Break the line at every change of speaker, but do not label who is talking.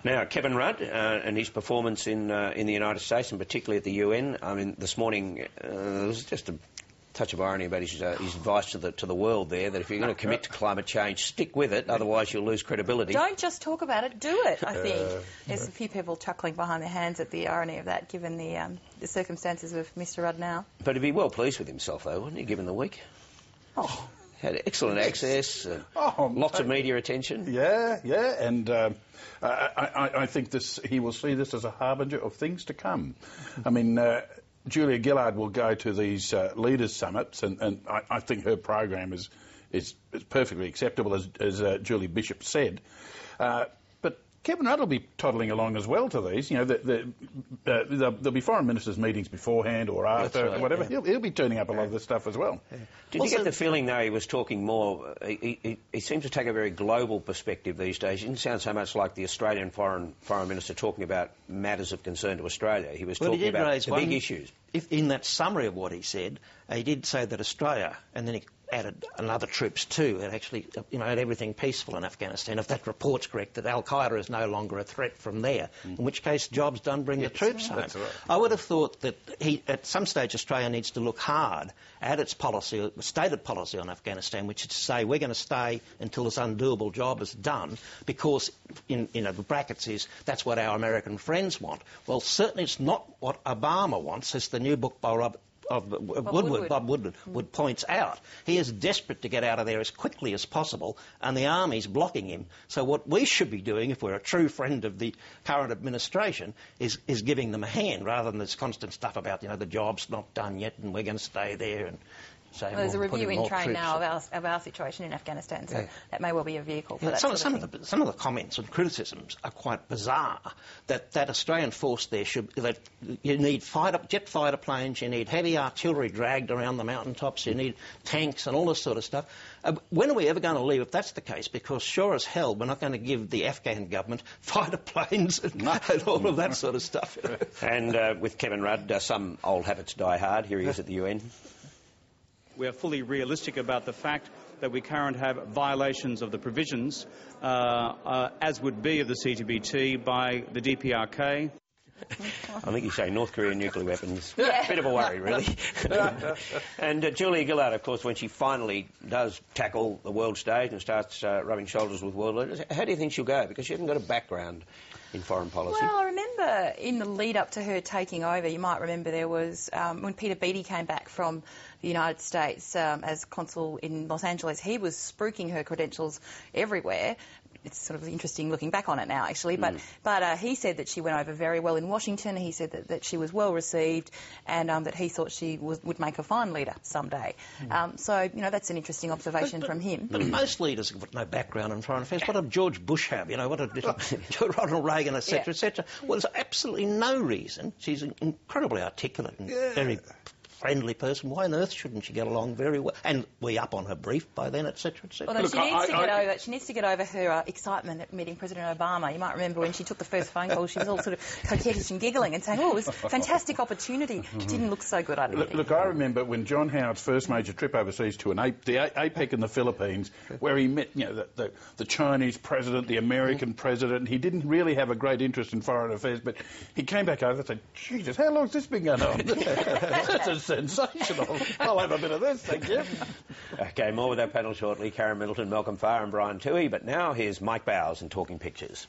Now, Kevin Rudd and his performance in the United States, and particularly at the UN. I mean, this morning there was just a touch of irony about his advice to the world there, that if you're going to commit to climate change, stick with it, otherwise you'll lose credibility.
Don't just talk about it, do it, I think. There's a few people chuckling behind their hands at the irony of that, given the circumstances of Mr Rudd now.
But he'd be well pleased with himself, though, wouldn't he, given the week?
Oh.
Had excellent access, lots of media attention.
Yeah, and I think he will see this as a harbinger of things to come. I mean, Julia Gillard will go to these leaders' summits, and I think her program is perfectly acceptable, as Julie Bishop said. But Kevin Rudd will be toddling along as well to these. You know, there'll be foreign ministers' meetings beforehand or after, or whatever. Yeah. He'll be turning up a lot of this stuff as well.
Yeah. Did you get the feeling, though, he was talking more... He seems to take a very global perspective these days. He didn't sound so much like the Australian foreign minister talking about matters of concern to Australia. He was talking about the big issues.
In that summary of what he said, he did say that Australia, and then he added another troops too, and actually, had everything peaceful in Afghanistan. If that report's correct, that Al-Qaeda is no longer a threat from there, in which case job's done, bring the troops home.
Right.
I would have thought that at some stage Australia needs to look hard at its policy, stated policy on Afghanistan, which is to say we're going to stay until this undoable job is done, because, the brackets is, that's what our American friends want. Well, certainly it's not what Obama wants, as the new book by Bob Woodward points out. He is desperate to get out of there as quickly as possible, and the army's blocking him. So what we should be doing, if we're a true friend of the current administration, is giving them a hand, rather than this constant stuff about, the job's not done yet and we're going to stay there. And
well, there's a review in train now of our situation in Afghanistan, so that may well be a vehicle for that
some of the comments and criticisms are quite bizarre. That Australian force there that you need jet fighter planes, you need heavy artillery dragged around the mountaintops, you need tanks and all this sort of stuff. When are we ever going to leave if that's the case? Because sure as hell we're not going to give the Afghan government fighter planes and all of that sort of stuff.
And with Kevin Rudd, some old habits die hard. Here he is at the UN.
We are fully realistic about the fact that we currently have violations of the provisions, as would be of the CTBT, by the DPRK.
I think he's saying North Korean nuclear weapons. Yeah. Bit of a worry, really. And Julia Gillard, of course, when she finally does tackle the world stage and starts rubbing shoulders with world leaders, how do you think she'll go? Because she hasn't got a background in foreign policy.
Well, I remember in the lead-up to her taking over, you might remember there was, when Peter Beattie came back from the United States as consul in Los Angeles, he was spruiking her credentials everywhere. It's sort of interesting looking back on it now, actually. But he said that she went over very well in Washington. He said that she was well received, and that he thought she would make a fine leader someday. So, that's an interesting observation from him.
But most leaders have got no background in foreign affairs. What did George Bush have? What did Ronald Reagan, etc., etc.? Well, there's absolutely no reason. She's incredibly articulate and very friendly person. Why on earth shouldn't she get along very well? And we up on her brief by then, etc., etc.
Although she needs to get over her excitement at meeting President Obama. You might remember when she took the first phone call, she was all sort of coquettish and giggling and saying, it was a fantastic opportunity. It didn't look so good, I don't think.
Look, I remember when John Howard's first major trip overseas to the APEC in the Philippines, where he met the Chinese president, the American president. He didn't really have a great interest in foreign affairs, but he came back over and said, Jesus, how long's this been going on? That's sensational. I'll have a bit of this, thank you.
OK, more with our panel shortly. Karen Middleton, Malcolm Farr and Brian Toohey. But now here's Mike Bowers and Talking Pictures.